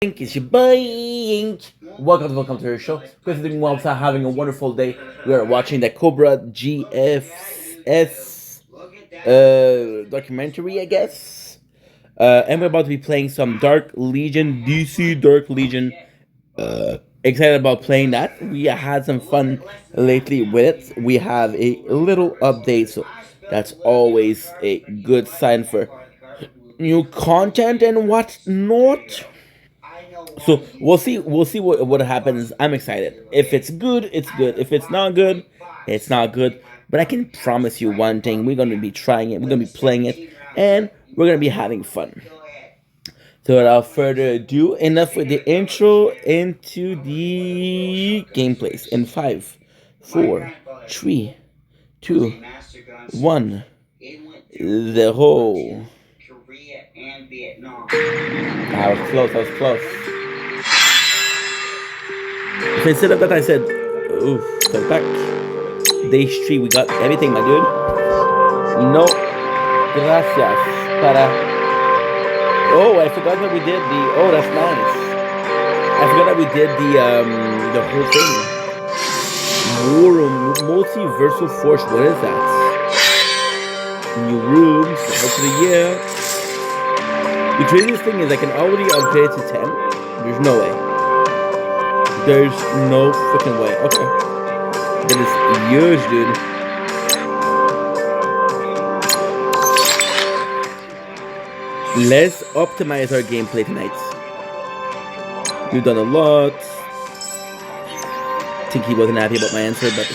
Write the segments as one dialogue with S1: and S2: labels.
S1: It's your boy Ink. Welcome to our show. Guys, doing well, having a wonderful day. We are watching the Cobra GFS documentary, I guess. And we're about to be playing some Dark Legion, DC Dark Legion. Excited about playing that. We had some fun lately with it. We have a little update, so that's always a good sign for new content and whatnot. So we'll see what happens. I'm excited. If it's good, it's good. If it's not good, it's not good. But I can promise you one thing: we're gonna be trying it, we're gonna be playing it, and we're gonna be having fun. So without further ado, enough with the intro, into the gameplays in 5, 4, 3, 2, 1. The whole. I was close. I was close. So instead of that, I said, oof, step back. Day street, we got everything, my dude. No, gracias. Para. Oh, I forgot that we did the. Oh, that's nice. I forgot that we did the whole thing. War multiversal force. What is that? New rooms. Hope of the year. The craziest thing is I can already upgrade to 10. There's no way. There's no freaking way. Okay. That is huge, dude. Let's optimize our gameplay tonight. We've done a lot. I think he wasn't happy about my answer, but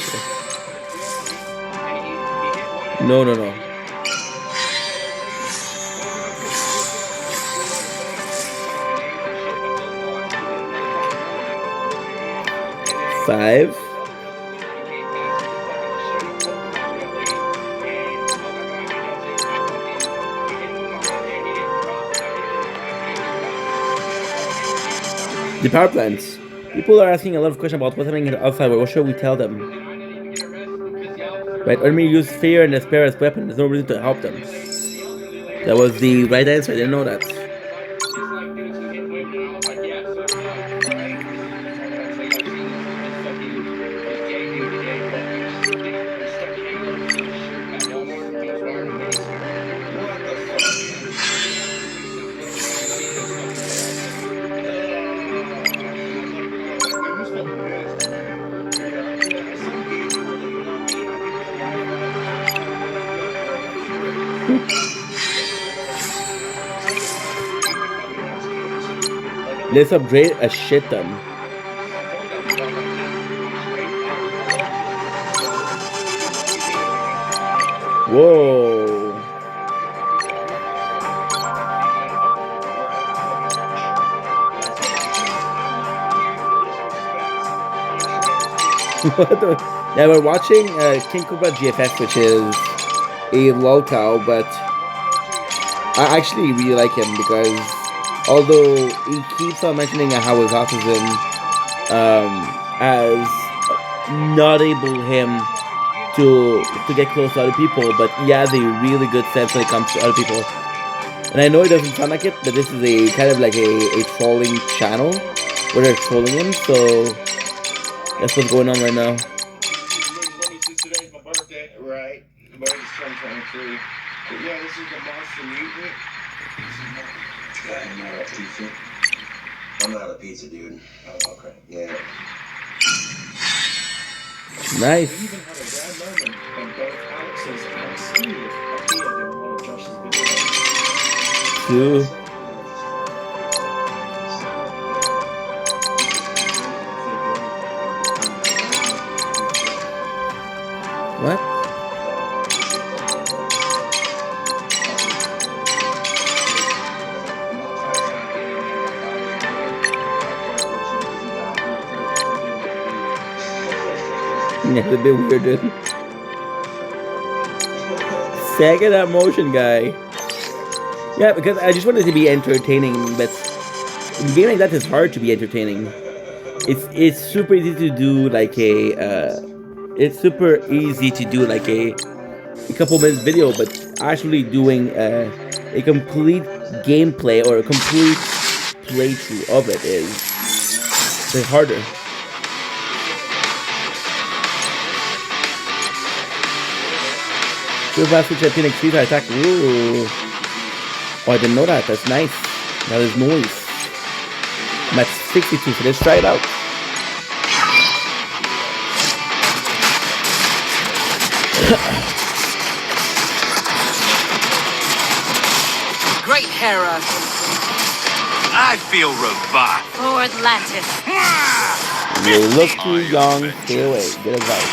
S1: no. Five. The power plants. People are asking a lot of questions about what's happening outside. What should we tell them? Right, enemy use fear and despair as weapon. There's no reason to help them. That was the right answer. I didn't know that. Let's upgrade a shit ton. Whoa. What the? Yeah, we're watching King Cobra GFS, which is a lolcow, but I actually really like him because although he keeps on mentioning how his autism has not able him to get close to other people, but he has a really good sense when it comes to other people. And I know it doesn't sound like it, but this is a kind of like a trolling channel where they're trolling him, so that's what's going on right now.
S2: Today's my birthday, right? My birthday's 2023. But yeah, this is the Monster Mutant.
S3: I'm not a pizza. I'm not a pizza dude.
S2: Oh, okay.
S3: Yeah.
S1: Nice.
S2: We even had a rare moment when both Alex's and Steve appeared in one of Josh's videos.
S1: Two. What? Yeah, it's a bit weird, dude. Second that motion guy. Yeah, because I just wanted to be entertaining, but in a game like that, it's hard to be entertaining. It's super easy to do like it's super easy to do like a couple minutes video, but actually doing a complete gameplay or a complete playthrough of it is the harder. Good last switch at Phoenix Freeze attack. Ooh. Oh, I didn't know that. That's nice. That is noise. I'm at 62, so let's try it out.
S4: Great Hera. I feel revived. For Atlantis.
S1: You look too young. Stay away. Good advice.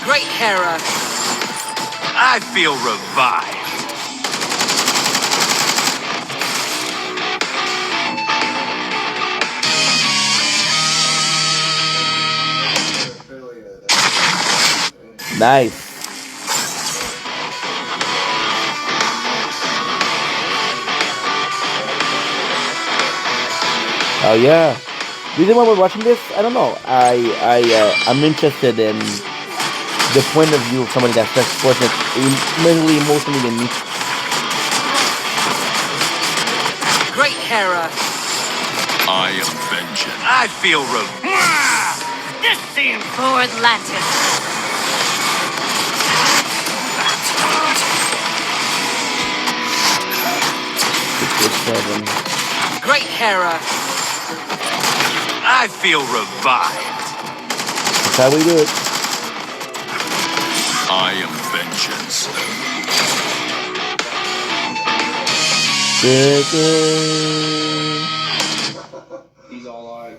S4: Great Hera. I feel revived.
S1: Nice. Oh yeah. Reason why we're watching this, I don't know. I'm interested in the point of view of somebody that's less fortunate, mentally, emotionally than me.
S4: Great Hera. I am vengeance. I feel this seems for Atlantis. Great Hera. I feel revived.
S1: That's how we do it.
S4: I am vengeance.
S3: He's all eyes.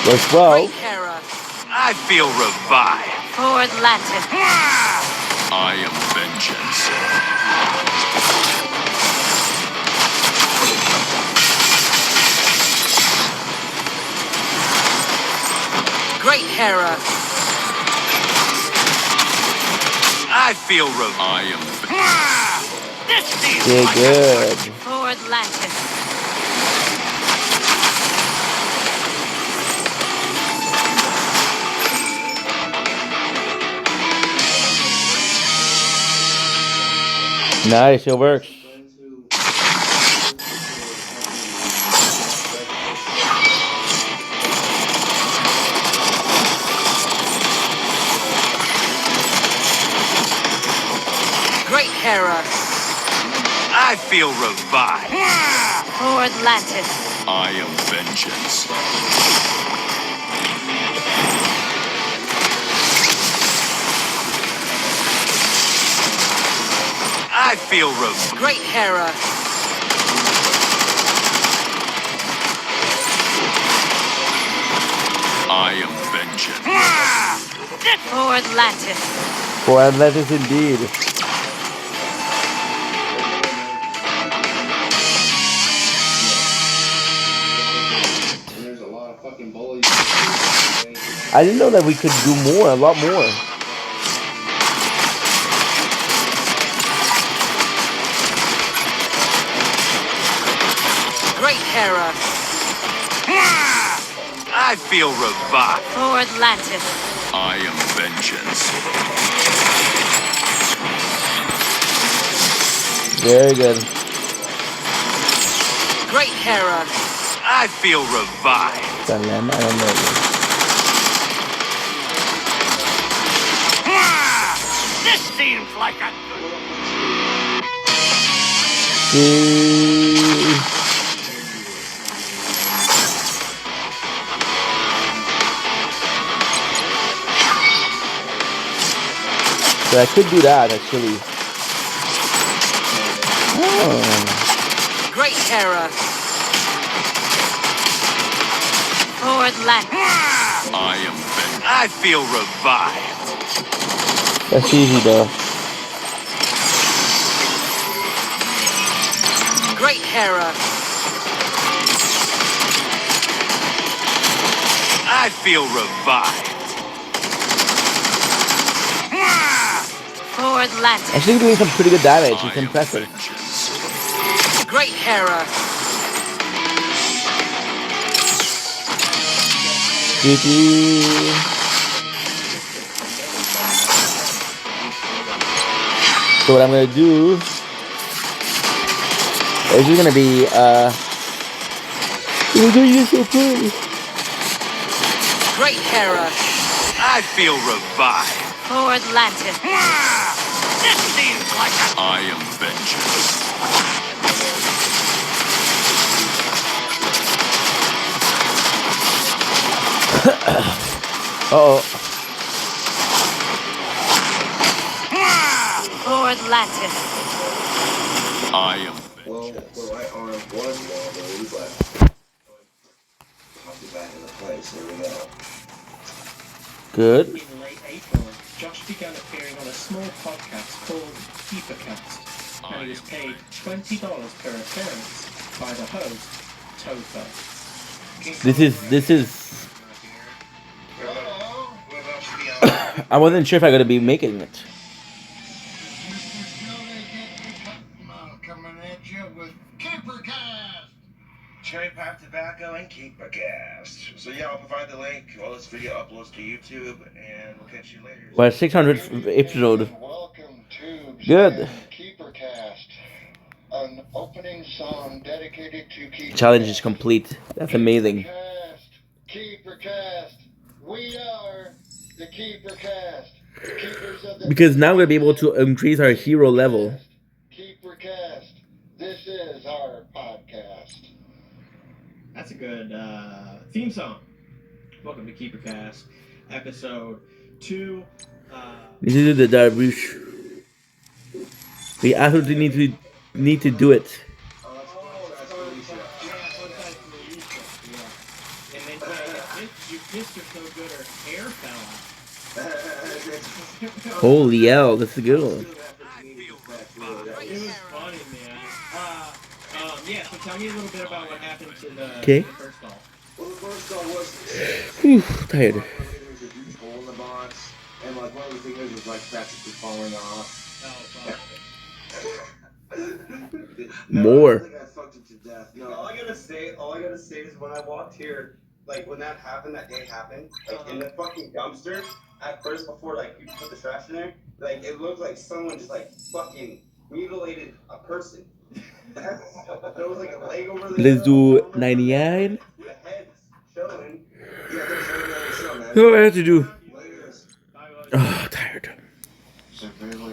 S1: Works well.
S4: Great Hera. I feel revived. For Atlantis. I am vengeance. Great Hera. I feel I am. This seems
S1: Yeah,
S4: like
S1: good.
S4: for Atlantis.
S1: Nice, it works.
S4: Great Hera. I feel revived. For Atlantis. I am vengeance. I feel Great Hera. I am vengeance. For Atlantis.
S1: For Atlantis indeed.
S3: There's a lot of fucking bullies.
S1: I didn't know that we could do more, a lot more.
S4: Great Hera. I feel revived. For Atlantis. I am vengeance.
S1: Very good.
S4: Great Hera. I feel revived.
S1: Salem, I don't know.
S4: This seems like a
S1: So I could do that actually. Oh.
S4: Great Hera. For Atlantis. I feel revived.
S1: That's easy though.
S4: Great Hera. I feel revived. For Atlantis.
S1: Actually doing some pretty good damage. It's impressive.
S5: Great Hera.
S1: So what I'm gonna do is just gonna be we're doing this so pretty.
S5: Great Hera.
S4: I feel revived.
S6: For Atlantis.
S4: This seems like I am vengeance.
S1: Uh-oh.
S6: For Atlantis.
S4: I am
S3: Well,
S4: vengeance.
S3: the right arm was wobbly, but popped it back into place. There we go.
S1: Good.
S7: In late April, Josh began appearing on a small podcast called KeeperCast, and he was paid $20 per appearance by the host, Topher.
S1: This is I wasn't sure if I'm gonna be making it.
S2: Coming at you with KeeperCast. Cherry Pipe Tobacco and KeeperCast. So yeah, I'll provide the link while this video uploads to YouTube, and we'll catch you later.
S1: Well, 600th episode.
S2: Welcome to
S1: Good.
S2: KeeperCast, an opening song dedicated to KeeperCast.
S1: Challenge is complete. That's amazing.
S2: KeeperCast. We are the KeeperCast. Keepers of the
S1: Because now we're gonna be able to increase our hero level.
S2: KeeperCast. This is our podcast.
S7: That's a good theme song. Welcome to KeeperCast, episode 2.
S1: This is the Darbush. We absolutely need to do it.
S7: And then you kissed her so good her hair fell out.
S1: Holy hell, that's a good one.
S7: It was funny, man. Yeah, so tell me a little bit about what happened to the
S1: Okay.
S7: first doll.
S3: Well, the first goal was
S1: Whew, tired.
S3: there's a huge hole in the box, and like one of the fingers was like practically falling off.
S7: Oh,
S1: More.
S3: I think I fucked it to death. No,
S8: All I gotta say is when I walked here, like when that happened, that day happened, like in the fucking dumpster, at first before like you put the trash in there, like it looked like someone just like fucking mutilated a person. There was like a leg over there.
S1: Let's do 99.
S8: The head's showing.
S3: yeah, there's another show, man.
S1: What do I have to do?
S3: Laters.
S1: Oh, tired.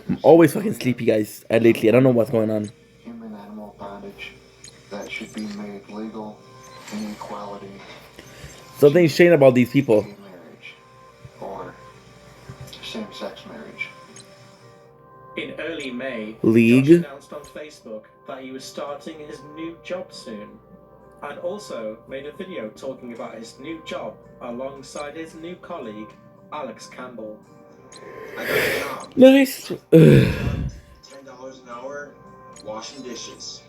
S1: I'm always fucking sleepy, guys. Lately, I don't know what's going on.
S9: Human animal bondage that should be made legal in equality,
S1: Something's changed about these people.
S9: gay marriage or same-sex marriage.
S7: in early May,
S1: League.
S7: Josh announced on Facebook that he was starting his new job soon, and also made a video talking about his new job alongside his new colleague, Alex Campbell.
S3: I got a job.
S1: Nice.
S3: $10 an hour, washing dishes.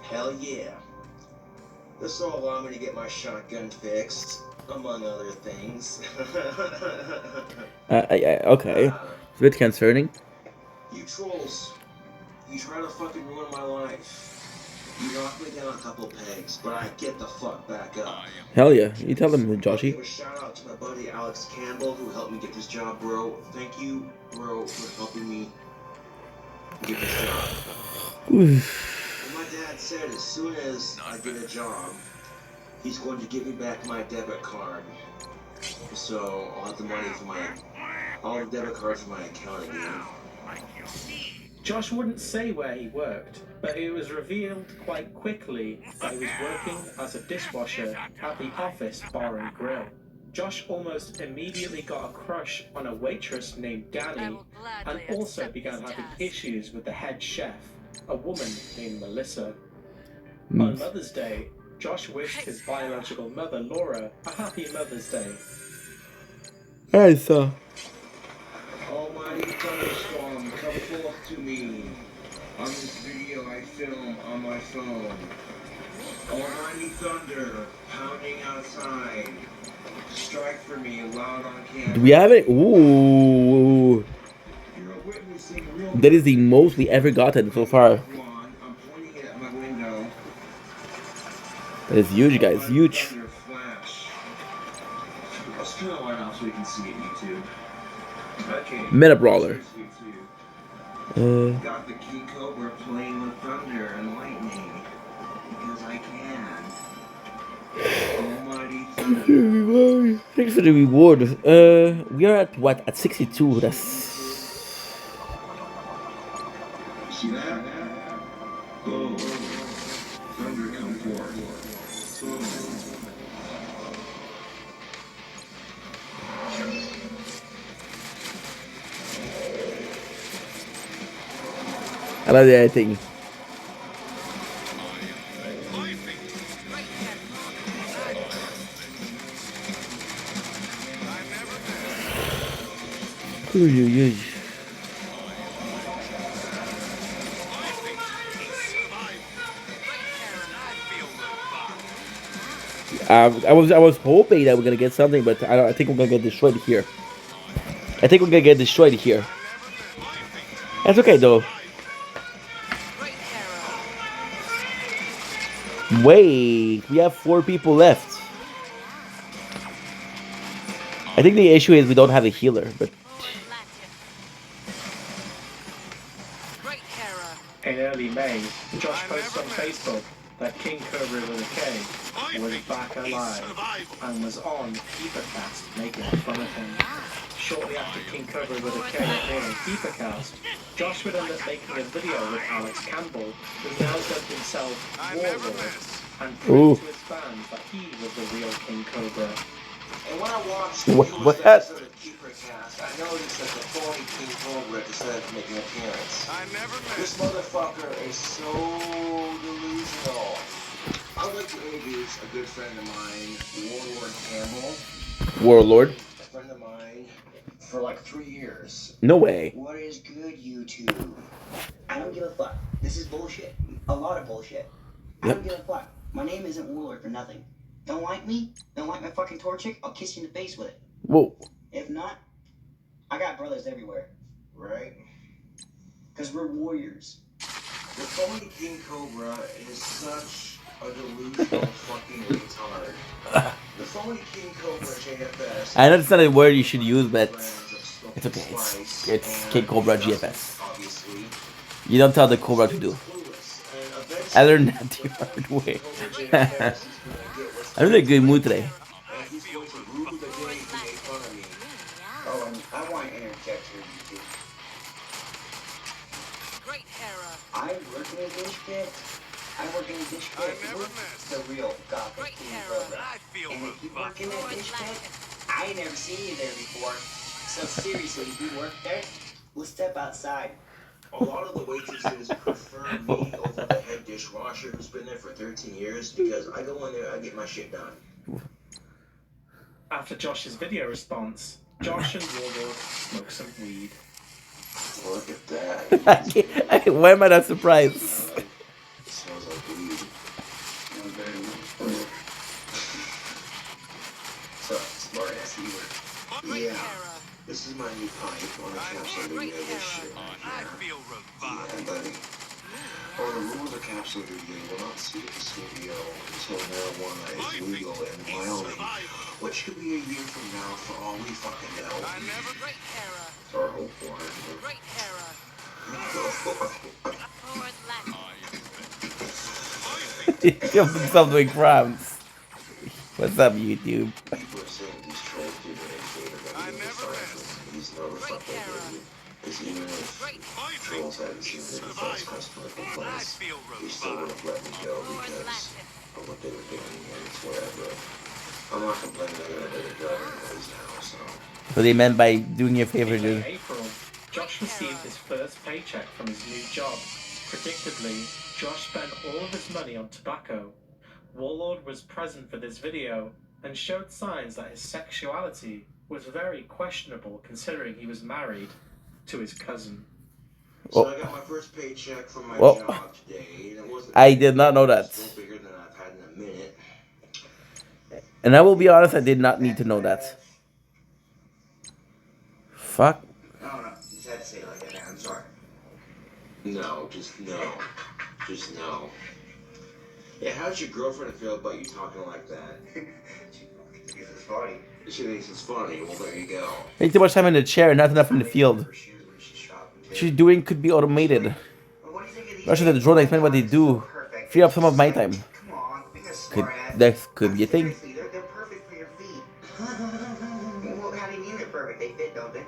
S3: Hell yeah. This will allow me to get my shotgun fixed, among other things.
S1: Okay. It's a bit concerning.
S3: You trolls, you try to fucking ruin my life. You knocked me down a couple pegs, but I get the fuck back up.
S1: Hell yeah. You tell them,
S3: Give
S1: Joshy.
S3: a shout out to my buddy Alex Campbell who helped me get this job, bro. Thank you, bro, for helping me get this job. And my dad said as soon as I get a job, he's going to give me back my debit card. So I'll have the money for all the debit cards for my account again.
S7: Josh wouldn't say where he worked, but it was revealed quite quickly that he was working as a dishwasher at the Office Bar and Grill. Josh almost immediately got a crush on a waitress named Danny, and also began having issues with the head chef, a woman named Melissa. On Mother's Day, Josh wished his biological mother, Laura, a happy Mother's Day.
S1: I saw.
S2: Almighty thunderstorm, come forth to me. On this video I film on my phone. Almighty thunder, pounding outside. Strike for me, loud on camera.
S1: Do we have it? Ooh.
S2: You're witnessing real
S1: That is the most we ever gotten so far.
S2: one. I'm pointing it at my window.
S1: That is huge, guys. Huge.
S2: Flash. Let's turn the light off so we can see it, YouTube. Okay.
S1: Meta Brawler.
S2: Cheers, YouTube.
S1: Uh,
S2: Got the King Cobra playing with thunder and lightning. Because I can. Almighty thunder.
S1: thanks for the reward. We are at what? At 62. That's.
S2: See that? Boom. Thunder come forth. Boom.
S1: I like the editing. I was hoping that we're gonna get something, but I think we're gonna get destroyed here. I think we're gonna get destroyed here. That's okay though. Wait, we have 4 people left. I think the issue is we don't have a healer, but
S7: In early May, Josh posted on Facebook that King Cobra with a K was back alive and was on KeeperCast making fun of him. Shortly after King Cobra with a K appeared on KeeperCast, Josh would end up making a video with Alex Campbell, who now dubbed himself Warlord, and proved to his fans that he was the real King Cobra.
S3: And when I watched
S1: What?
S3: the episode of KeeperCast, I noticed that the phony King Cobra decided to make an appearance. This motherfucker is so delusional. I would like to introduce a good friend of mine, Warlord Campbell.
S1: Warlord.
S3: A friend of mine for like 3 years.
S1: No way.
S5: What is good, YouTube? I don't give a fuck. This is bullshit. A lot of bullshit. I don't give a fuck. My name isn't Warlord for nothing. Don't like me? Don't like my fucking Torchic? I'll kiss you in the face with it.
S1: Whoa.
S5: If not, I got brothers everywhere.
S3: Right?
S5: Because we're warriors.
S3: The phony King Cobra is such a delusional fucking retard. The phony King Cobra JFS.
S1: I know it's not a word you should use, but it's okay. It's King Cobra GFS.
S3: Obviously.
S1: You don't tell the Cobra to do. I learned that the hard way. I'm in a good mood today.
S3: And he's going to rule the day to make fun of me.
S5: Oh, and I want to interject here, YouTube. I work in a dish pit. I work in a dish pit. We're the real Gothic King Cobra. And if you work in that dish pit, I ain't never seen you there before. So seriously, if you work there, we'll step outside.
S3: A lot of the waitresses prefer me over the head dishwasher who's been there for 13 years because I go in there, I get my shit done.
S7: After Josh's video response, Josh and Warlord smoke some weed.
S3: Look at that.
S1: Why am I not surprised?
S3: It smells like weed. So, smart ass eater. Yeah. This is my new pipe on the capsule video this shit. Yeah, buddy. Oh, the rules of capsule video will not see the studio until marijuana is legal in Wyoming, which could be a year from now for all we fucking know. Or hope for.
S1: He killed himself doing crimes. What's up, YouTube?
S3: People are saying these trolls do me a favor that we define these motherfuckers do. Because even if trolls haven't seen the defense customer complaints, they still would have let me go because of what they were doing and it's whatever. I'm not complaining that I did a job anyways now, so.
S1: So they meant by doing you a favor,
S7: In
S1: dude.
S7: April, Josh received his first paycheck from his new job. Predictably, Josh spent all of his money on tobacco. Warlord was present for this video and showed signs that his sexuality was very questionable considering he was married to his cousin.
S3: So I got my first paycheck from my
S1: Well,
S3: job today, and it wasn't.
S1: I did not know that.
S3: Still bigger than I've had in a minute.
S1: And I will be honest, I did not need to know that. Fuck.
S3: No, just had to say it like that, man. I'm sorry. No, just no. Just no. Yeah, how's your girlfriend feel about you talking like that?
S8: She thinks it's funny.
S3: She thinks it's funny. Well, there you go.
S1: Take too much time in the chair, not enough in the field.
S8: Her shoes when she's shopping, too.
S1: What she's doing could be automated.
S5: Well, what do you think of these?
S1: Rush the drone, explain what they do. Free up some of my time.
S5: Come on, be a
S1: Could
S5: smart ass.
S1: that could be a thing.
S5: Seriously, they're perfect for your feet. Well, how do you mean they're perfect? They fit, don't they?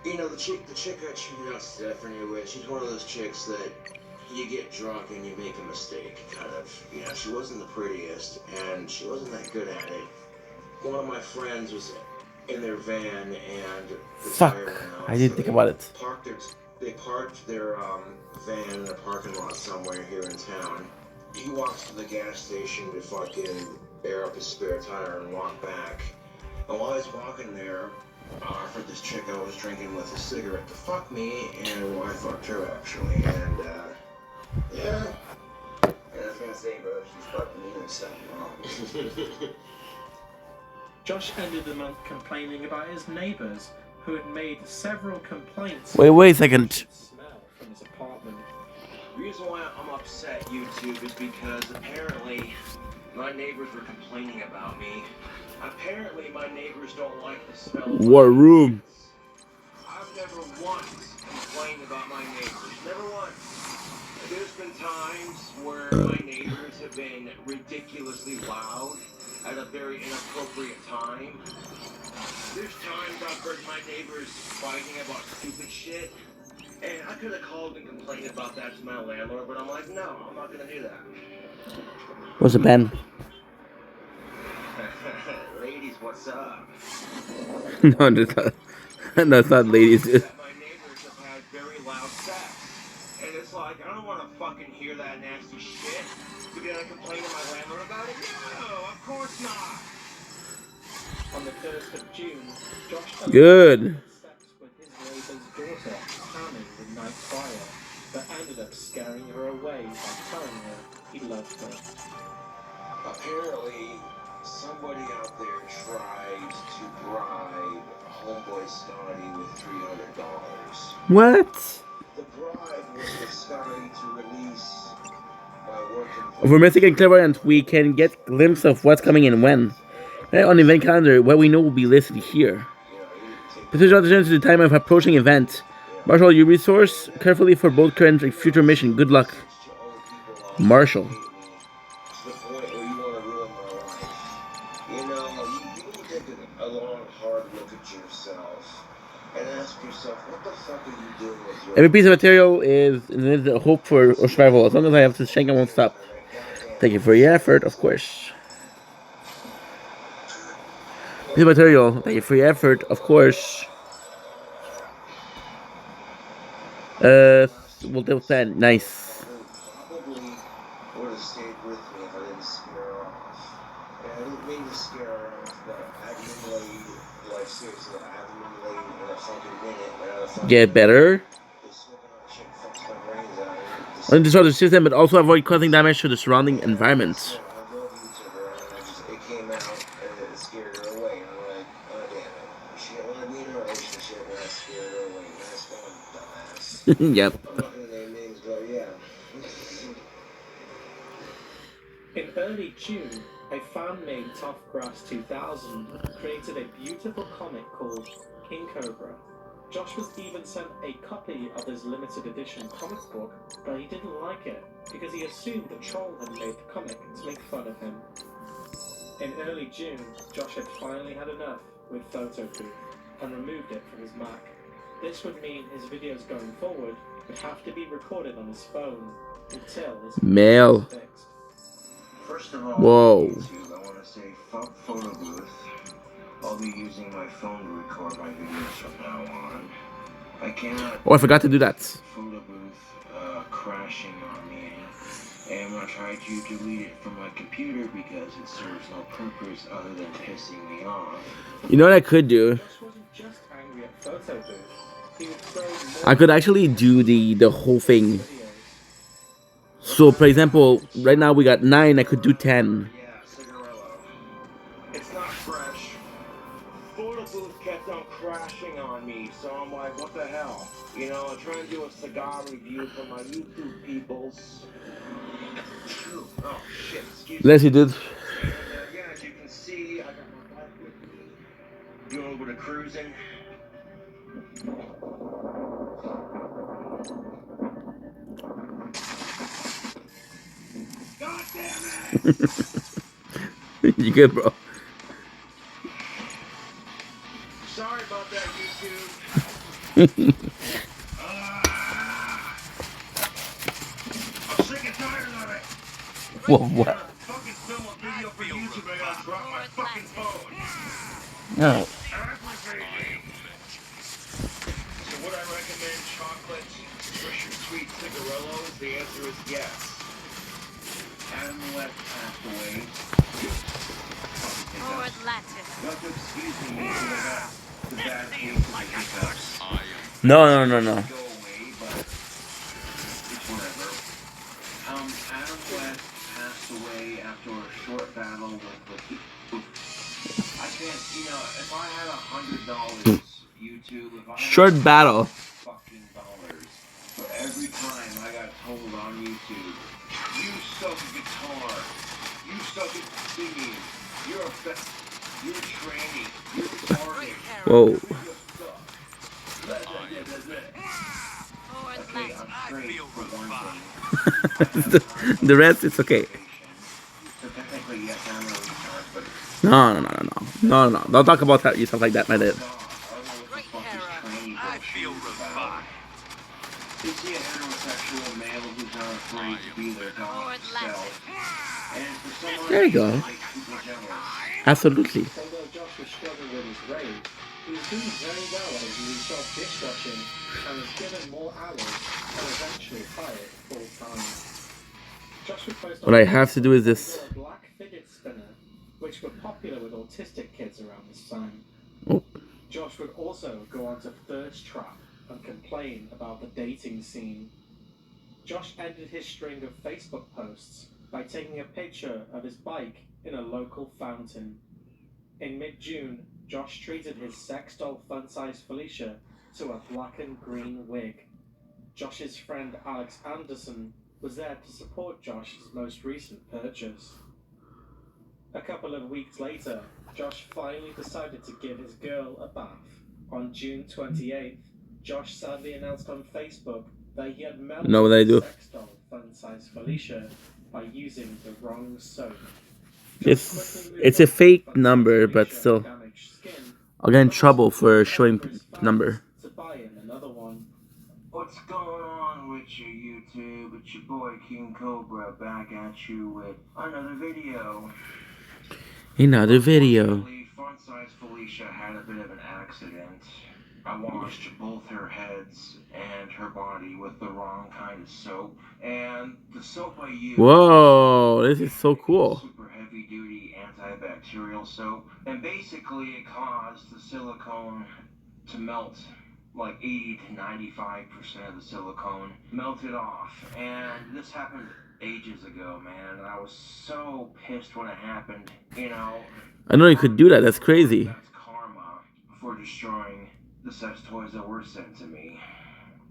S3: You know, the chick I cheated on Stephanie with, she's one of those chicks that you get drunk and you make a mistake, kind of. You know, she wasn't the prettiest, and she wasn't that good at it. One of my friends was in their van, and the
S1: Fuck,
S3: tire went out,
S1: I didn't
S3: so
S1: think
S3: they
S1: about it.
S3: They parked their van in a parking lot somewhere here in town. He walks to the gas station to fucking air up his spare tire and walk back. And while he's walking there, I offered this chick I was drinking with a cigarette to fuck me, and well, I fucked her actually, and yeah.
S5: And I was gonna say, bro, she's fucking you, there's something wrong.
S7: Josh ended the month complaining about his neighbors, who had made several complaints.
S1: Wait a second.
S7: Smell from his apartment.
S3: The reason why I'm upset, YouTube, is because apparently my neighbors were complaining about me. Apparently my neighbors don't like the smell of
S1: What room?
S3: I've never once complained about my neighbors. Never once. There's been times where my neighbors have been ridiculously loud at a very inappropriate time. There's times I've heard my neighbors fighting about stupid shit. And I could have called and complained about that to my landlord, but I'm like, no, I'm not gonna do that.
S1: What's the pen?
S3: Ladies, what's up?
S1: No, that's not. That's not ladies.
S3: My neighbors have had very loud sex. And it's like, I don't want to fucking hear that nasty shit. So can I complain to my landlord about it? No, of course not.
S7: On the 1st of June, Josh
S1: Good.
S7: had sex with his neighbor's daughter, Tammy, the night prior, but ended up scaring her away by telling her he loved her.
S3: Apparently, somebody out there tried to bribe homeboy Scotty with $300.
S1: What?
S3: The bribe was for Scotty to release my working.
S1: If we're missing and clever, and we can get glimpse of what's coming and when. Right on the event calendar, what we know will be listed here. Precision attention to the time of approaching event. Marshall your resource carefully for both current and future mission. Good luck. Marshall.
S3: To the point where you want to ruin my life. You know, you need to take a long, hard look at yourself and ask yourself, what the fuck are you doing with your
S1: Every piece of material is a hope for survival. As long as I have to shank, I won't stop. Thank you for your effort, of course. Piece of material. Thank you for your effort, of course. We'll do that. Nice.
S3: probably would have stayed with me if I didn't scare her off. And I didn't mean to scare her off, but I haven't been laid, like seriously, I haven't been laid in a fucking minute. And I fucking
S1: Get better.
S3: this smoking hot shit fucks my brains out. This
S1: And destroy the system, but also avoid causing damage to the surrounding environment.
S3: I love you to her, and it came out, and it scared her away. And I'm like, oh damn it. She didn't want to be in a relationship, and I scared her away. Nice one, dumbass.
S1: Yep.
S3: I'm not gonna name names, but yeah.
S7: In early June, a fan named Tough Grass 2000 created a beautiful comic called King Cobra. Josh was even sent a copy of his limited edition comic book, but he didn't like it because he assumed the troll had made the comic to make fun of him. In early June, Josh had finally had enough with Photo Booth and removed it from his Mac. This would mean his videos going forward would have to be recorded on his phone until his
S1: Mail.
S7: computer was fixed.
S3: First of all,
S1: Whoa.
S3: YouTube, I want to say fuck Photo Booth. I'll be using my phone to record my videos from now on. I cannot
S1: Oh, I forgot to do that.
S3: Photo Booth crashing on me, and when I try to delete it from my computer because it serves no purpose other than pissing me off.
S1: You know what I could do?
S7: Josh wasn't just angry at Photo Booth. He would throw more
S1: I could actually do the whole thing.
S7: videos.
S1: So, for example, right now we got 9. I could do 10.
S3: Yeah, Cigarello. It's not fresh. Photo Booth kept on crashing on me, so I'm like, what the hell? You know, I'm trying to do a cigar review for my YouTube peoples.
S2: Oh shit, excuse me.
S1: Bless you, dude.
S2: And yeah, as you can see, I got my bike with me. Doing a little bit of cruising. God damn it!
S1: You good, bro?
S2: Sorry about that, YouTube. I'm sick and tired of it.
S1: Whoa, what?
S2: Fucking film a video for YouTube, I gotta drop my fucking phone.
S1: No.
S2: Aggravating. So would I recommend chocolate Swisher Sweet Cigarillos? The answer is yes. Adam West passed away.
S6: For Atlantis.
S2: You have to excuse me for the bad taste of the hiccups.
S1: No.
S2: Go away, but it's whatever. Adam West passed away after a short battle with I can't, if I had $100, YouTube, if I had
S1: Short battle.
S2: fucking dollars for every time I got told on YouTube, you suck at guitar, you suck at singing, you're a tranny, you're retarded,
S1: Whoa.
S2: you suck. Okay, I'm straight for one thing.
S1: The rest is okay.
S2: So technically, yes, I'm a retard, but
S1: No. Don't talk about that yourself like that, my dad.
S4: I feel revived.
S2: You see a heterosexual male who's not afraid to be their dog self. And for someone
S1: There you go.
S2: like super jealous.
S1: Absolutely.
S7: Although Josh was struggling with his rage, he was doing very well as he stopped dishwashing and was given more hours and eventually hired full time. Josh would post
S1: What I have to do is this.
S7: a black fidget spinner, which were popular with autistic kids around this time.
S1: Oh.
S7: Josh would also go on to Thirst Trap and complain about the dating scene. Josh ended his string of Facebook posts by taking a picture of his bike in a local fountain. In mid-June, Josh treated his sex doll fun-size Felicia to a black and green wig. Josh's friend Alex Anderson was there to support Josh's most recent purchase. A couple of weeks later, Josh finally decided to give his girl a bath. On June 28th, Josh sadly announced on Facebook that he had melted
S1: Know what I do?
S7: his sex doll fun-size Felicia by using the wrong soap.
S1: It's a fake number, but still. I'll get in trouble for showing number.
S7: To buy him another one.
S2: What's going on with you, YouTube? It's your boy King Cobra back at you with another video.
S1: Another video.
S2: Unfortunately, fun-size Felicia had a bit of an accident. I washed both her heads and her body with the wrong kind of soap. And the soap I used...
S1: Whoa, this is so cool.
S2: Super heavy-duty antibacterial soap. And basically it caused the silicone to melt. Like 80 to 95% of the silicone melted off. And this happened ages ago, man. And I was so pissed when it happened.
S1: I know you could do that. That's crazy.
S2: That's karma for destroying the sex toys that were sent to me.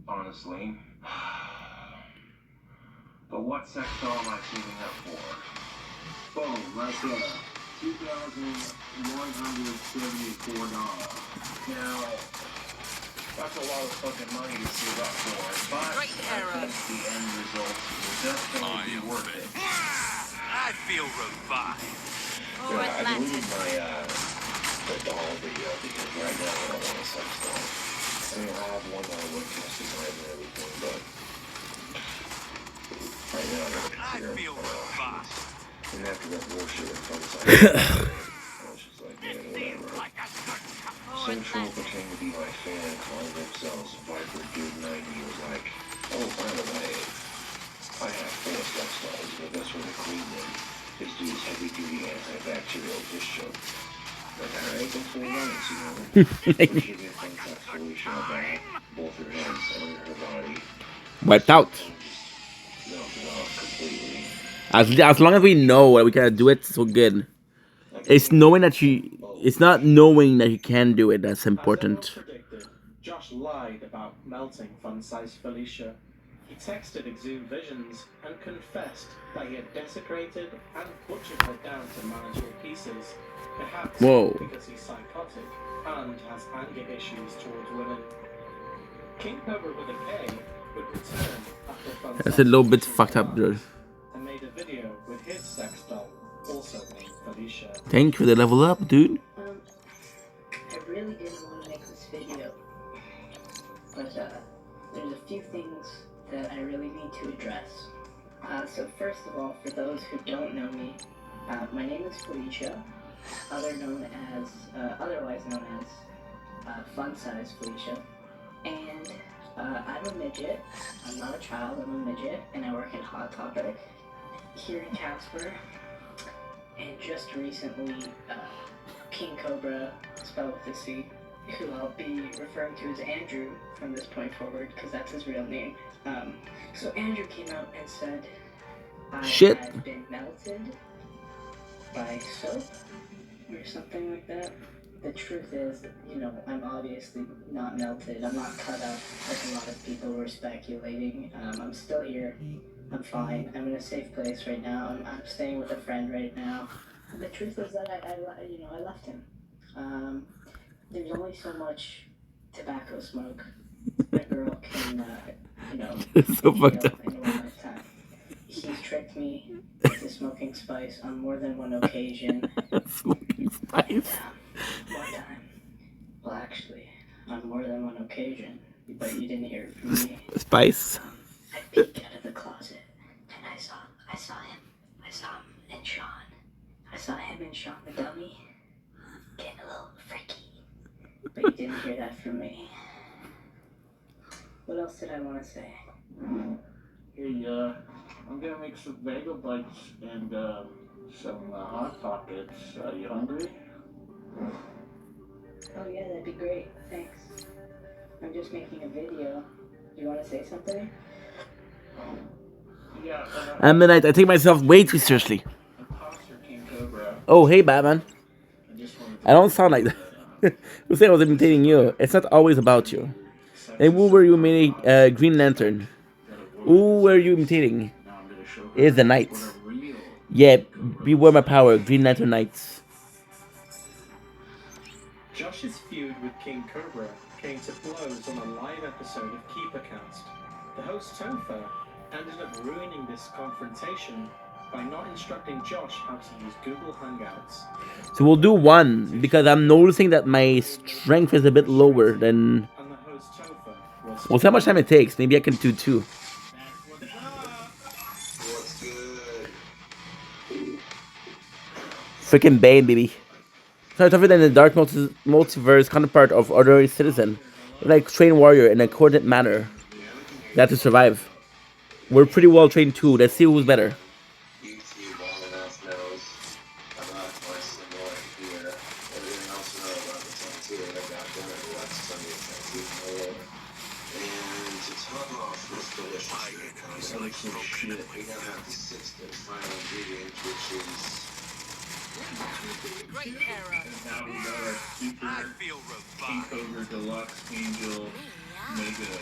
S2: Honestly. But what sex doll am I saving up for? Boom, right there. $2,174. Now, that's a lot of fucking money to save up for. But I think the end result will definitely be worth it.
S4: I feel revived.
S6: For Atlantis.
S3: The doll video because right now I don't want a sex doll. I mean, I have one that I would customize and everything, but right now I gotta consider
S4: feel revived.
S3: and after that bullshit with fun side, I was just like, man, whatever. Central pretending to be my fan, calling themselves Viper Dude 90 was like, oh, by the way, I have 4 sex dolls, and the best way to clean them is to use heavy-duty antibacterial dish soap. Like, alright, go full runs, So she gave fun-size Felicia a bath, both her heads and her body.
S1: Wiped out.
S3: Melted off completely.
S1: As long as we know that we can do it, so good. It's knowing that it's not knowing that you can do it that's important.
S7: As everyone predicted, Josh lied about melting fun-size Felicia. He texted Exhumed Visions and confessed that he had desecrated and butchered her down to manageable pieces, perhaps
S1: Whoa.
S7: because he's psychotic and has anger issues towards women. King Cobra with a K would return after Fun
S1: That's a little bit fucked up, dude.
S7: and made a video with his sex doll, also named Felicia.
S1: Thank you for the level up, dude.
S10: I really didn't want to make this video, but there's a few things that I really need to address. So first of all, for those who don't know me, my name is Felicia, otherwise known as Fun Size Felicia, and I'm a midget. I'm not a child, I'm a midget, and I work in Hot Topic here in Casper. And just recently, King Cobra, spelled with a C, who I'll be referring to as Andrew from this point forward, because that's his real name. So Andrew came out and said I had been melted by soap or something like that. The truth is, I'm obviously not melted. I'm not cut up like a lot of people were speculating. I'm still here. I'm fine. I'm in a safe place right now. I'm staying with a friend right now. And the truth is that I left him. There's only so much tobacco smoke a girl can,
S1: It's so fucked up.
S10: in one lifetime. He's tricked me into smoking spice on more than one occasion.
S1: Smoking spice?
S10: One time. Well, actually, on more than one occasion. But you didn't hear it from me.
S1: Spice?
S10: I peeked out of the closet, and I saw him. I saw him and Sean. I saw him and Sean the dummy getting a little freaky. But you didn't hear that from me. What else did I want to say?
S7: Hey, I'm gonna make some bagel bites and some Hot Pockets. Are you hungry?
S10: Oh yeah, that'd be great. Thanks. I'm just making a video. You want to say something?
S7: Yeah.
S1: And then I take myself way too seriously. Oh, hey, Batman. I don't sound like that. You say I was imitating you. It's not always about you. And who were you imitating? Green Lantern. Who were you imitating? It's the Knights. Yeah, beware my power. Green Lantern Knights.
S7: Josh's feud with King Cobra came to blows on a live episode of Keeper Cast. The host Topher ended up ruining this confrontation by not instructing Josh how to use Google Hangouts.
S1: So we'll do one because I'm noticing that my strength is a bit lower than.
S7: And the host Topher was.
S1: We'll see how much time it takes. Maybe I can do two.
S3: What's good?
S1: Freaking Bane, baby. So tougher than the Dark Multiverse counterpart of Ordinary Citizen. Like trained warrior in a coordinate manner. They have to survive. We're pretty well trained too. Let's see who's better.
S3: YouTube long enough knows about my symbol here. Everything else you know about the tattoo that I got done at the last Sunday tattoo in the world. And to top off this delicious shit, we now have the sixth and final ingredient, which is
S4: Great arrow.
S7: And now we got our super
S4: I feel
S7: King
S4: revived.
S7: Cobra Deluxe Angel Mega.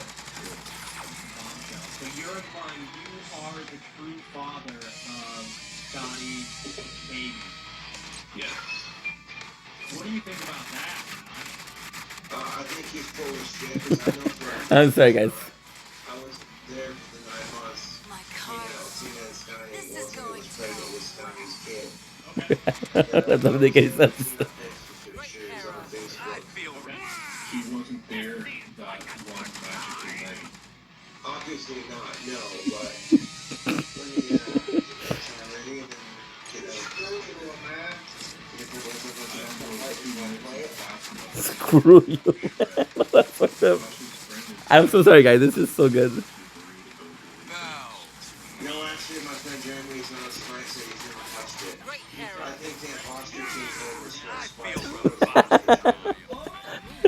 S11: So you're implying you are the true father of Scotty's baby.
S7: Yes.
S11: What do you think about that?
S3: I think he's full of shit, because I know for
S1: I'm sorry, guys.
S3: I was there for the 9 months.
S6: My
S3: You
S6: car.
S3: know, Tina and Scotty
S6: This is
S3: wasn't
S6: going
S3: was pregnant with Scotty's kid.
S1: That doesn't make any sense.
S4: I feel revived.
S7: He wasn't there that one magical night.
S3: Obviously not, no, but when you ready and then
S1: Screw you, man. That's fucked up. I'm so sorry, guys. This is so good.
S4: Now.
S3: No, actually, my friend Jeremy's not spicy. He's never touched it.
S6: Great
S3: I
S6: arrow.
S3: think Dan Foster
S4: I
S3: came over
S4: feel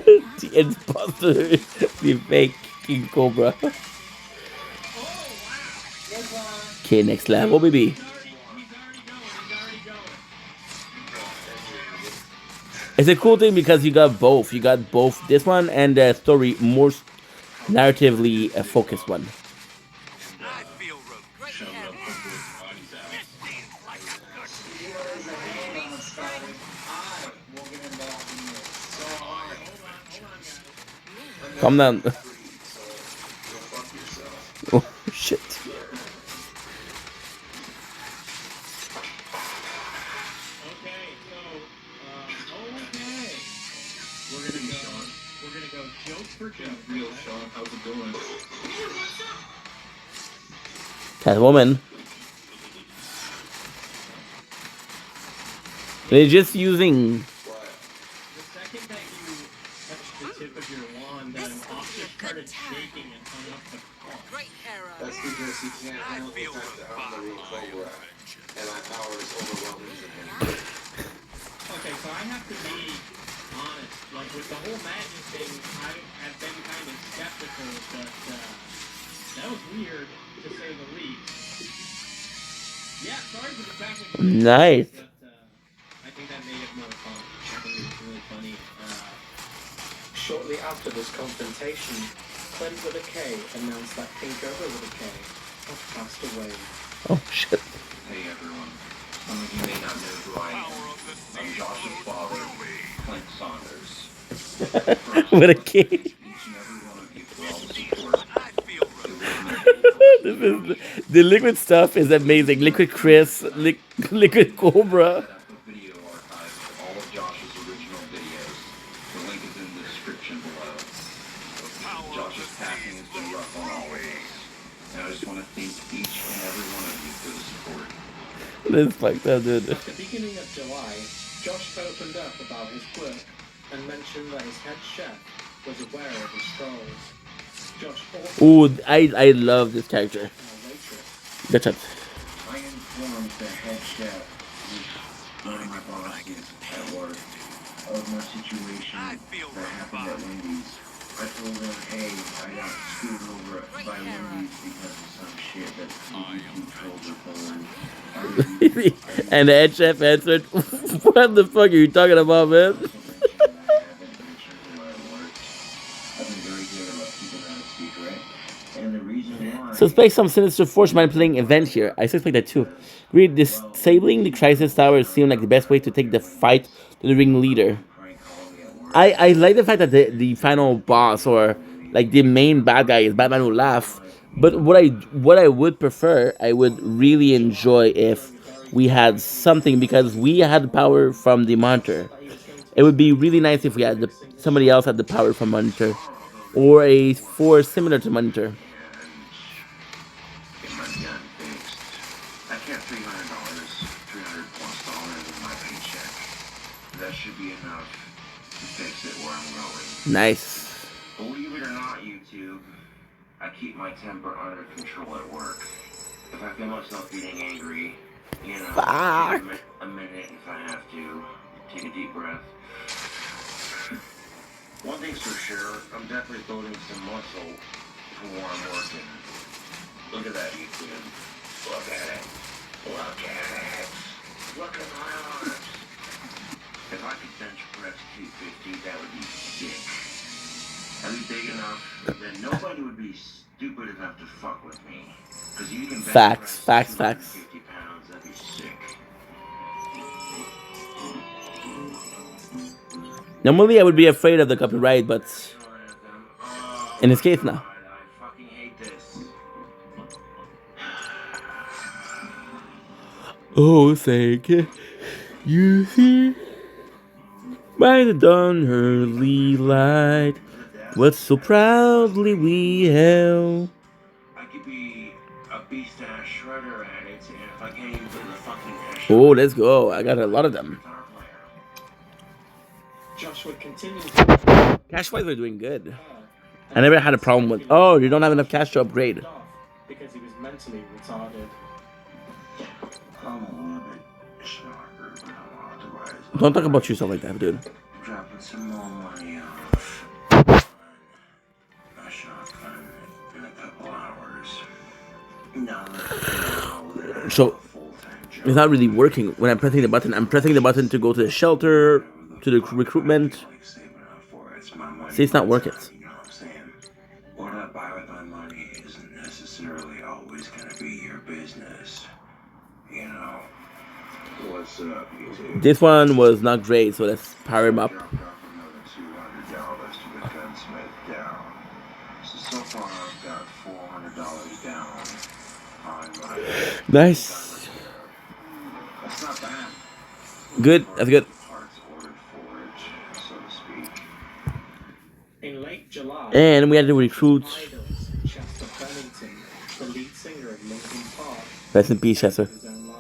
S3: spicy.
S1: The imposter, the fake King Cobra. Okay, next level, baby. It's a cool thing because you got both. You got both this one and the story more narratively focused one. Calm down.
S3: So, go fuck yourself.
S1: Oh, shit.
S11: Okay, so, okay. We're gonna go joke for joke.
S3: Real Sean, how's it going?
S1: Catwoman. They're just using.
S11: The second that you touched the tip of your wand, Hawk just started shaking and hung up the call.
S3: That's because he can't handle the fact that I'm the real Cobra, and my power is overwhelming to him.
S11: Okay, so I have to be honest. Like, with the whole magic thing, I have been kind of skeptical, but that was weird, to say the least. Yeah, sorry for the technical issues,
S1: Nice.
S11: but I think that made it more fun. I think it was really funny.
S7: Shortly after this confrontation, Clint with a K announced that King Cobra with a K had passed away.
S1: Oh shit.
S3: Hey everyone, some of you may not know who I am. I'm Josh's father, Clint Saunders.
S1: With a K.
S3: Each and every one of you for all the support.
S1: This is the liquid stuff is amazing. Liquid Chris, Liquid Cobra.
S3: Set up a video archive of all of Josh's original videos. The link is in the description below. Josh's passing has been rough on all of us. And I just want to thank each and every one of you for the support.
S1: This is fucked up, dude.
S7: At the beginning of July, Josh opened up about his work and mentioned that his head chef was aware of his trolls. Josh also
S1: Ooh, I love this character.
S7: a waitress.
S1: Good job.
S3: I informed the head chef, one of my bosses at work, of my situation that happened at Wendy's. I told him, hey, I got screwed over by Wendy's because of some shit that the YouTube trolls are pulling.
S1: And the head chef answered, "What the fuck are you talking about, man?"
S3: I've been very good about keeping that a secret. And the reason why...
S1: Suspect some sinister force manipulating event here. I suspect that too. Read, disabling the crisis tower seemed like the best way to take the fight to the ring leader. I like the fact that the final boss or like the main bad guy is Batman Who Laugh. But what I would prefer, I would really enjoy if we had something, because we had the power from the Monitor. It would be really nice if we had somebody else had the power from Monitor, or a force similar to Monitor.
S3: Get my gun fixed. I kept $300, $300+ in my paycheck. That should be enough to fix it where I'm going.
S1: Nice.
S3: Believe it or not, YouTube, I keep my temper under control at work. If I feel myself getting angry, you know,
S1: Fuck.
S3: give a minute if I have to. Take a deep breath. One thing's for sure, I'm definitely building some muscle for where I'm working. Look at that, YouTube. Look at it. Look at it. Look at my arms. If I could bench press 250, that would be sick. I'd be big enough that nobody would be stupid enough to fuck with me. Because you can bench
S1: Facts,
S3: press
S1: facts.
S3: 250 pounds, that'd be sick.
S1: Normally I would be afraid of the copyright, but in this case, now.
S3: I fucking hate this.
S1: Oh, thank you see by the dawn early light, what so proudly we held.
S3: I could be a beast and a shredder at it, and if I can't even put the fucking hash
S1: Oh, let's go. I got a lot of them.
S7: Josh would continue
S1: Cash wise, we're doing good. I never had a problem with, oh, you don't have enough cash to upgrade.
S7: off because he was mentally retarded.
S3: I'm a little bit smarter, but I'm otherwise.
S1: Don't talk about yourself like that, dude.
S3: Dropping some more money off my shotgun in a couple hours. Now that I'm
S1: So,
S3: a full-time job.
S1: it's not really working when I'm pressing the button. I'm pressing the button to go to the shelter, to the recruitment. See, it's not working.
S3: You know what I'm saying? What I buy with my money isn't necessarily always gonna be your business. You know? What's up, YouTube?
S1: This one was not great, so let's power him up.
S3: Dropped off another $200 to the gunsmith down
S1: Nice.
S2: That's not bad.
S1: Good. That's good.
S2: Parts ordered for it, so to speak.
S7: In late July,
S1: And we had to recruit.
S7: Idols, Chester Bennington, the lead singer of Linkin Park,
S1: Rest in peace, Chester.
S7: his own life.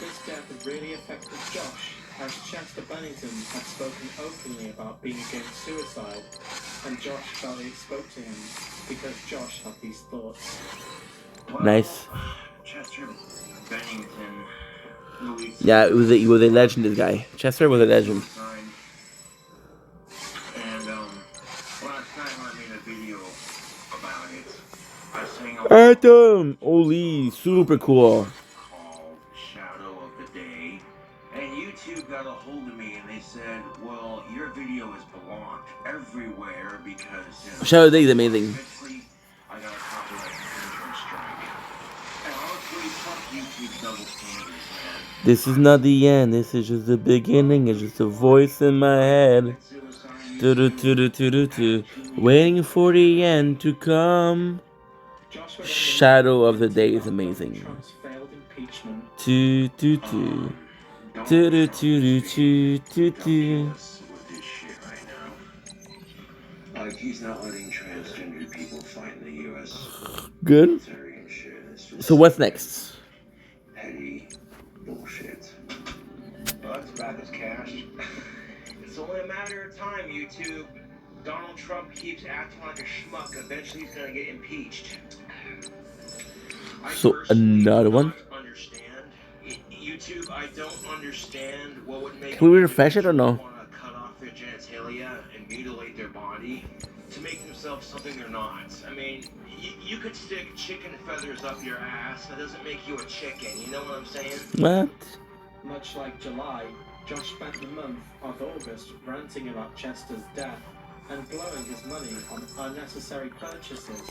S7: This death had really affected Josh, as Chester Bennington had spoken openly about being against suicide, and Josh felt it spoke to him because Josh had these thoughts.
S2: Well,
S1: Nice.
S2: Chester Bennington. Louis
S1: Yeah, he was a legend, this guy. Chester was a legend.
S2: signed. And last night when I made a video about it, I sang a
S1: Anthem! Holy, super cool.
S2: called Shadow of the Day. And YouTube got a hold of me and they said, well, your video is blocked everywhere because
S1: Shadow of the Day is amazing.
S2: eventually I got a copyright infringement strike. And honestly, fuck YouTube double standards, man.
S1: This is not the end, this is just the beginning, it's just a voice in my head. Do-do-do-do-do-do-do. Waiting for the end to come.
S7: Josh would
S1: Shadow of the Day is amazing.
S7: Trump's failed impeachment.
S1: Do-do-do.
S2: Don't
S1: Do-do-do-do-do-do-do.
S2: with this shit right now. Like, he's not letting transgender people fight in the U.S.
S1: Good.
S2: military and shit. It's just
S1: So what's next?
S2: petty bullshit. Well, that's bad as cash. It's only a matter of time, YouTube. Donald Trump keeps acting like a schmuck. Eventually, he's gonna get impeached. I
S1: So
S2: personally
S1: another
S2: do
S1: one?
S2: not understand. YouTube, I don't understand what would make
S1: Can we refresh it or no?
S2: want to cut off their genitalia and mutilate their body to make themselves something they're not. I mean, you could stick chicken feathers up your ass. That doesn't make you a chicken. You know what I'm saying?
S1: What?
S7: Much like July, Josh spent the month of August ranting about Chester's death and blowing his money on unnecessary purchases,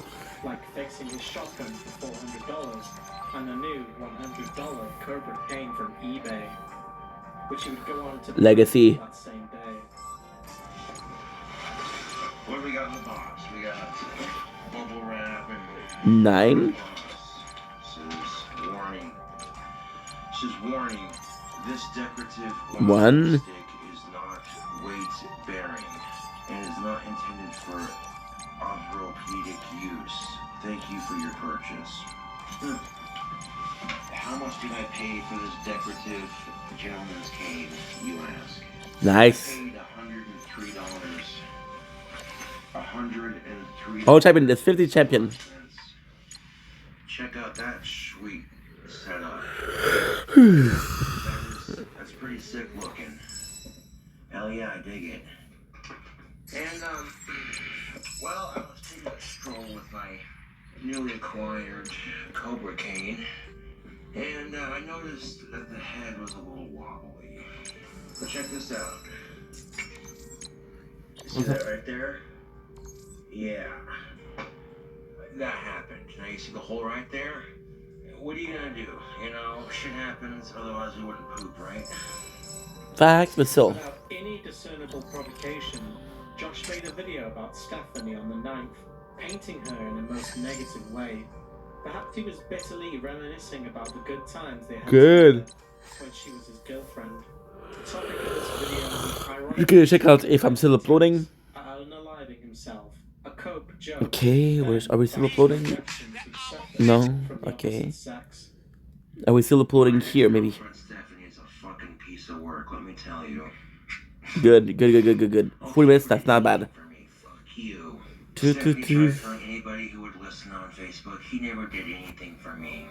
S7: like fixing his shotgun for $400 and a new $100 Cobra cane from eBay, which he would go on to
S1: Legacy.
S7: that same day.
S2: What do we got in the box? We got bubble wrap and
S1: 9.
S2: Says warning. Says warning. This decorative
S1: One.
S2: stick is not weight bearing and is not intended for orthopedic use. Thank you for your purchase. How much did I pay for this decorative gentleman's cane, you ask?
S1: Nice.
S2: I paid $103. $103.
S1: Oh, champion, the 50 champion.
S2: Check out that sweet setup. That's pretty sick looking. Hell yeah, I dig it. And, well, I was taking a stroll with my newly acquired Cobra cane, and I noticed that the head was a little wobbly. But check this out. See that right there? Yeah. That happened. Now you see the hole right there? What are you gonna do? You know, shit happens, otherwise we wouldn't poop, right?
S1: Facts, but still.
S7: Without any discernible provocation, Josh made a video about Stephanie on the 9th, painting her in the most negative way. Perhaps he was bitterly reminiscing about the good times they had
S1: Good.
S7: together when she was his girlfriend. The topic of this video is ironic.
S1: You can check out if I'm still uploading.
S7: Unaliving himself. A cope joke.
S1: Okay, are we still uploading?
S7: Rejection to suffering
S1: No?
S7: from the
S1: Okay.
S7: opposite sex.
S1: Are we still uploading here, maybe?
S2: Stephanie is a fucking piece of work, let me tell you.
S1: Good. 40 minutes, that's not bad.
S2: For me, fuck you.
S1: Two,
S2: Stephanie
S1: two.
S2: tried telling anybody who would listen on Facebook, he never did anything for me.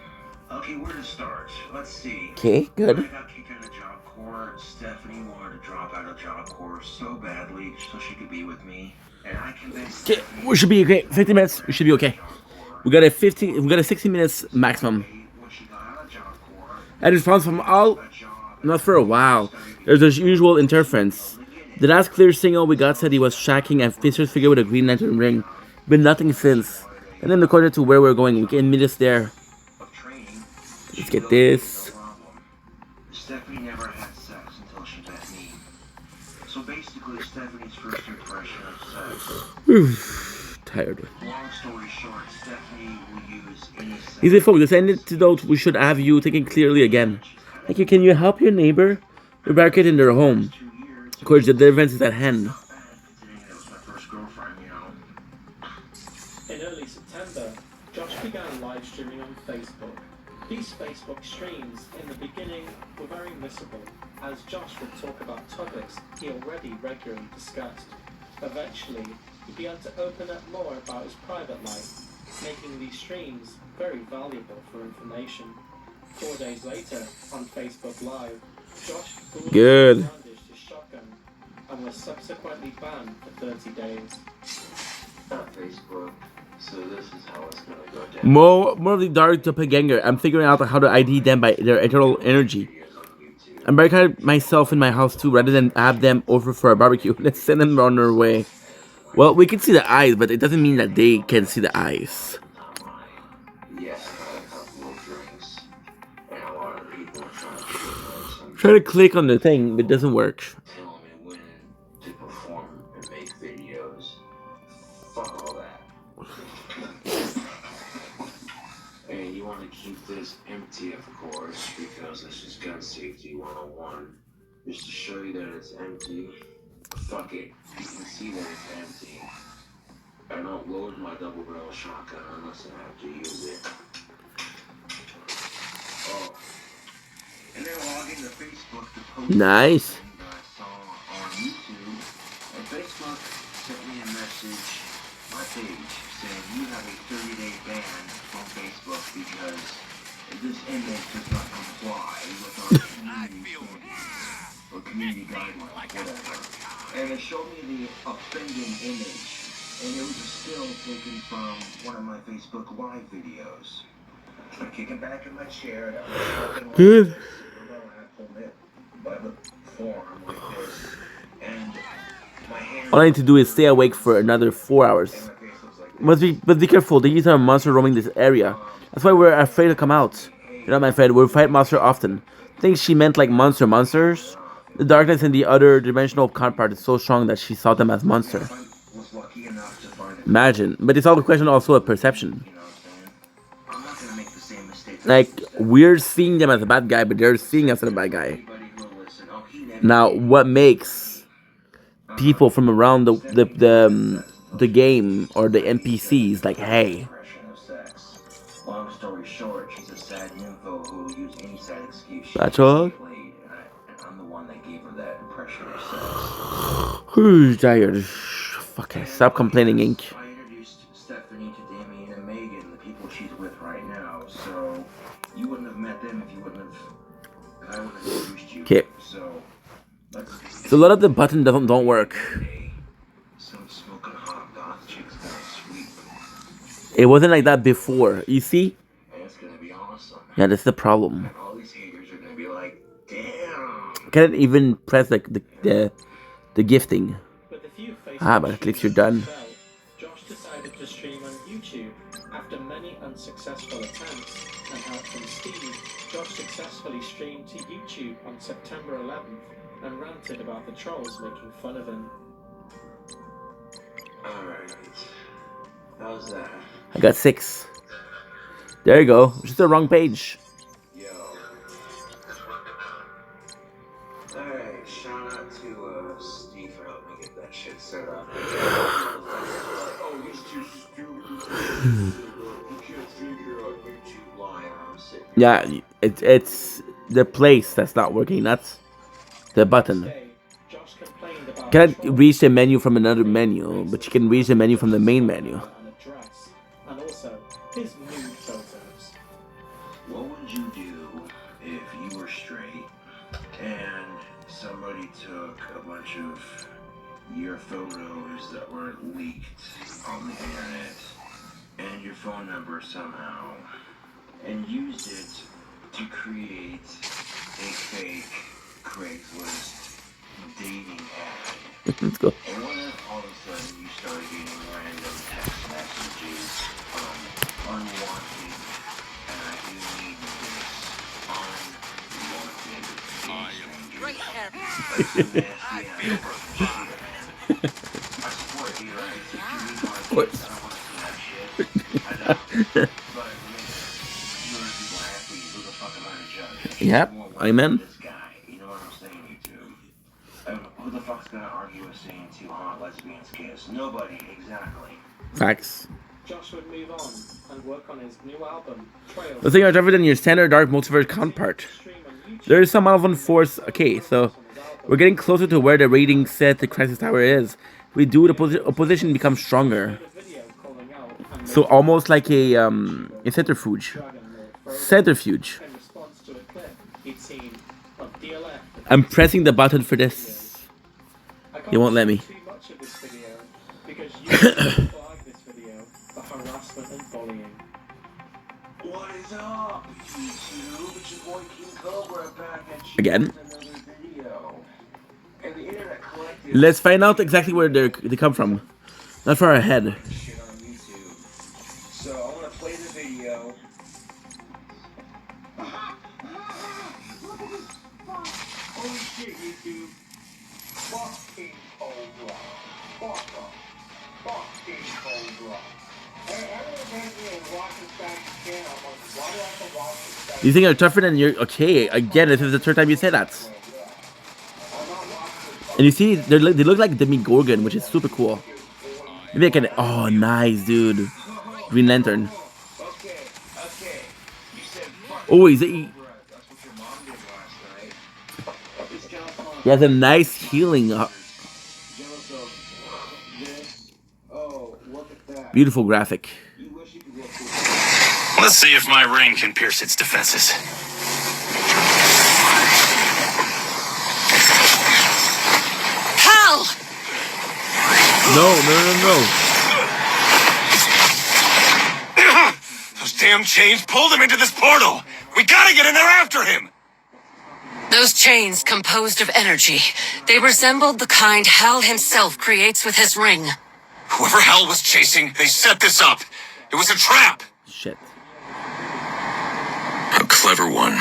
S2: Okay, where to start? Let's see.
S1: Okay, good.
S2: When I got kicked out of Job Corps, Stephanie wanted to drop out of Job Corps so badly so she could be with me. And I convinced
S1: Okay,
S2: Stephanie
S1: we should be okay. 50 minutes, we should be okay. We got a 60 minutes maximum.
S2: when she got out of Job Corps,
S1: I response from all, not for a while. There's the usual interference. The last clear signal we got said he was shacking a Fisher's figure with a Green Lantern ring, but nothing since. And then according to where we're going, we can meet us there.
S2: of training,
S1: Let's get this.
S2: no problem. Stephanie never had sex until she met me. So basically, Stephanie's first impression of sex
S1: tired.
S3: Long story short, Stephanie will use any
S1: He said, folks, send it to those we should have you thinking clearly again. Thank you. Can you help your neighbor? We're barricaded in their home. Of course, the deliverance is at hand.
S7: In early September, Josh began live streaming on Facebook. These Facebook streams in the beginning were very missable, as Josh would talk about topics he already regularly discussed. Eventually, he began to open up more about his private life, making these streams very valuable for information. 4 days later, on Facebook Live, Josh
S1: Good.
S7: brandished his shotgun and was subsequently banned for 30 days.
S3: on Facebook, so this is how it's gonna go down.
S1: More of the dark doppelganger. I'm figuring out how to ID them by their eternal energy. I'm barricading myself in my house too, rather than have them over for a barbecue. Let's send them on their way. Well, we can see the eyes, but it doesn't mean that they can see the eyes.
S3: Yeah, I had a couple of drinks, and a lot of people are trying to get us
S1: Try to click on the thing, but it doesn't work.
S3: telling me when to perform and make videos. Fuck all that. And you want to keep this empty, of course, because this is gun safety 101. Just to show you that it's empty. Fuck it. You can see that it's empty. I don't load my double barrel shotgun unless I have to use it. Oh. And then log into Facebook to post
S1: Nice.
S3: something that I saw on YouTube. And Facebook sent me a message, my page, saying you have a 30-day ban from Facebook because this image does not comply with our community standards or community guidelines, whatever. And it showed me the offending image, and it was a still taken from one of my Facebook Live videos. I'm kicking back in my chair. That was fucking
S1: Good.
S3: by the forearm like this, and my hand.
S1: All I need to do is stay awake for another 4 hours. But be careful. These are monsters roaming this area. That's why we're afraid to come out. You're not my friend. We fight monsters often. I think she meant like monsters. The darkness in the other dimensional counterpart is so strong that she saw them as monster. Imagine. But it's all a question also of perception. Like, we're seeing them as a bad guy, but they're seeing us as a bad guy. Now, what makes people from around the game or the NPCs like, hey,
S3: Long story short, she's a sad nympho who will use any sad excuse she
S1: that's all?
S3: can played, and I'm the one that gave her that impression of sex.
S1: Who's tired? Fuck it. Stop complaining, Ink.
S3: I introduced Stephanie to Damien and Megan, the people she's with right now, so you wouldn't have met them if you wouldn't have, I wouldn't have introduced you.
S1: Okay.
S3: So,
S1: So a lot of the buttons don't work.
S3: some smoking hot goth chicks gonna sweep.
S1: It wasn't like that before. You see?
S3: And it's gonna be awesome.
S1: Yeah, that's the problem.
S3: And all these haters are gonna be like, damn.
S1: Can't even press like the gifting.
S7: With a few
S1: Ah, but at least you're done.
S7: fell, Josh decided to stream on YouTube. After many unsuccessful attempts and help from Steve, Josh successfully streamed to YouTube on September 11th and ranted about the trolls making fun of him.
S3: Alright. How's that?
S1: I got 6. There you go. Just the wrong page.
S3: Yo. Alright, shout out to Steve for helping me get that shit set up. Oh, he's too stupid. You can't figure out YouTube Live. I'm sitting.
S1: Yeah, it's the place that's not working. That's the button.
S7: Josh complained about
S1: Can't
S7: trolls
S1: reach the menu from another menu, but you can reach the menu from the main menu.
S7: and address, and also his nude photos.
S3: What would you do if you were straight and somebody took a bunch of your photos that were leaked on the internet and your phone number somehow and used it to create a fake Craigslist dating ad?
S1: Let's go.
S3: And what if all of a sudden you started getting random text messages from unwanted, and I do mean this, unwanted strangers. I support you, right? Give me my
S1: What?
S3: kids. I don't want
S1: Yep, amen.
S3: This guy, you know what I'm saying, YouTube? Who the fuck's gonna argue with saying two hot lesbians kiss? Nobody, exactly.
S1: Facts.
S7: Josh would move on and work on his new album, Trails.
S1: The thing are different than your standard dark multiverse counterpart. There is some Alvin Force. Okay, so we're getting closer to where the rating set the Crisis Tower is. We do the opposition becomes stronger. So almost like a centrifuge. Centrifuge.
S7: In response to a clip he'd seen of DLF.
S1: I'm pressing the button for this. You won't let me.
S7: Too much of this video because you flagged this video for harassment and bullying.
S3: What is up, YouTube? It's your boy King Cobra back at you
S1: Again.
S3: with another video. And the internet collective
S1: Let's find out exactly where they come from. Not far ahead.
S3: shit on YouTube. So I want to play the video. Holy shit, YouTube. Fucking Cobra. Fucking Cobra.
S1: You think you're tougher than you're okay? Again, this is the third time you say that. And you see, they look like Demogorgon, which is super cool. Maybe I can. Oh, nice, dude. Green Lantern. Oh, he has a nice healing. Beautiful graphic.
S4: Let's see if my ring can pierce its defenses.
S12: Hal!
S1: No.
S4: Those damn chains pulled him into this portal. We gotta get in there after him.
S12: Those chains composed of energy. They resembled the kind Hal himself creates with his ring.
S4: Whoever Hal was chasing, they set this up. It was a trap.
S1: Shit.
S4: A clever one.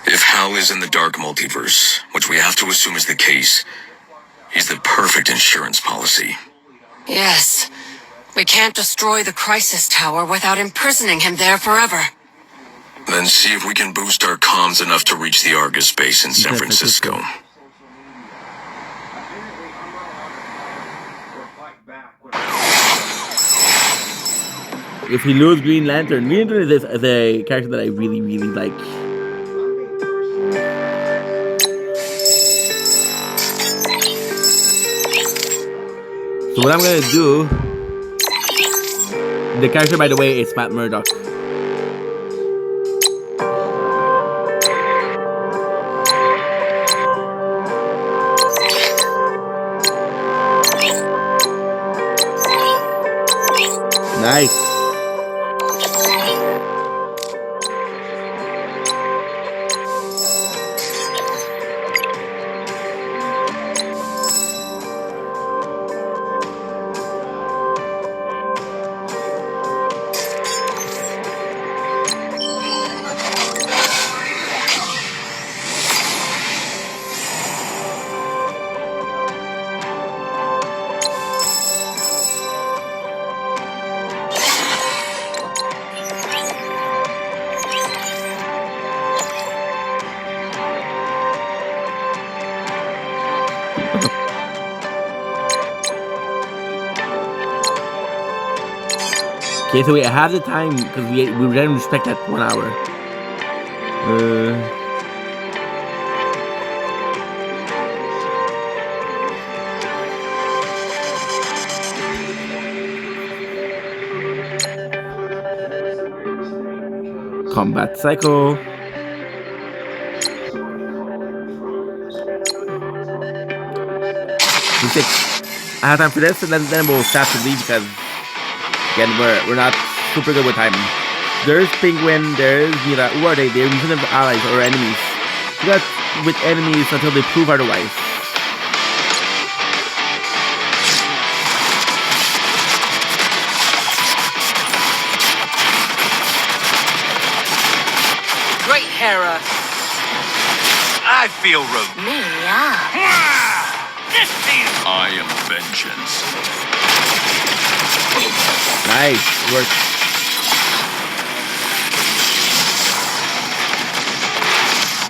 S4: If Hal is in the dark multiverse, which we have to assume is the case, he's the perfect insurance policy.
S12: Yes. We can't destroy the Crisis Tower without imprisoning him there forever.
S4: Then see if we can boost our comms enough to reach the Argus base in San Francisco.
S1: If he loses Green Lantern is a character that I really, really like. So what I'm gonna do, the character, by the way, is Matt Murdock. Nice. Okay, so we have the time because we didn't respect that 1 hour. Combat cycle. I have time for this, and then we'll start to leave because again we're not super good with timing. There's Penguin, there's Mira. Who are they? They're using allies or enemies. We got with enemies until they prove otherwise.
S12: Great, Hera.
S4: I feel
S12: Me, yeah.
S4: I am vengeance.
S1: Nice work.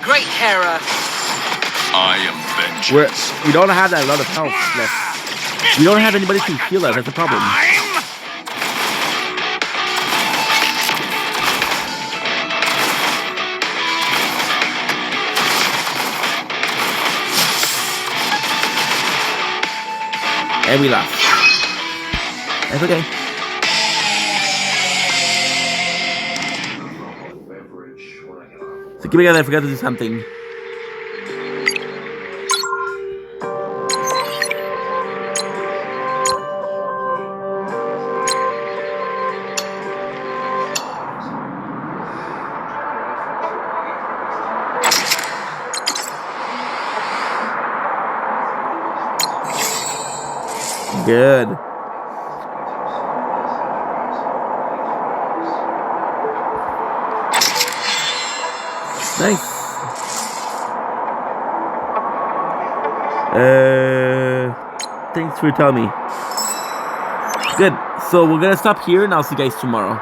S12: Great, Hera.
S4: I am vengeance.
S1: We don't have that lot of health left. We don't have anybody to heal us. That's the problem. And we lost. That's okay. So give me that. I forgot to do something. Good. Nice. Thanks for telling me. Good. So we're gonna stop here and I'll see you guys tomorrow.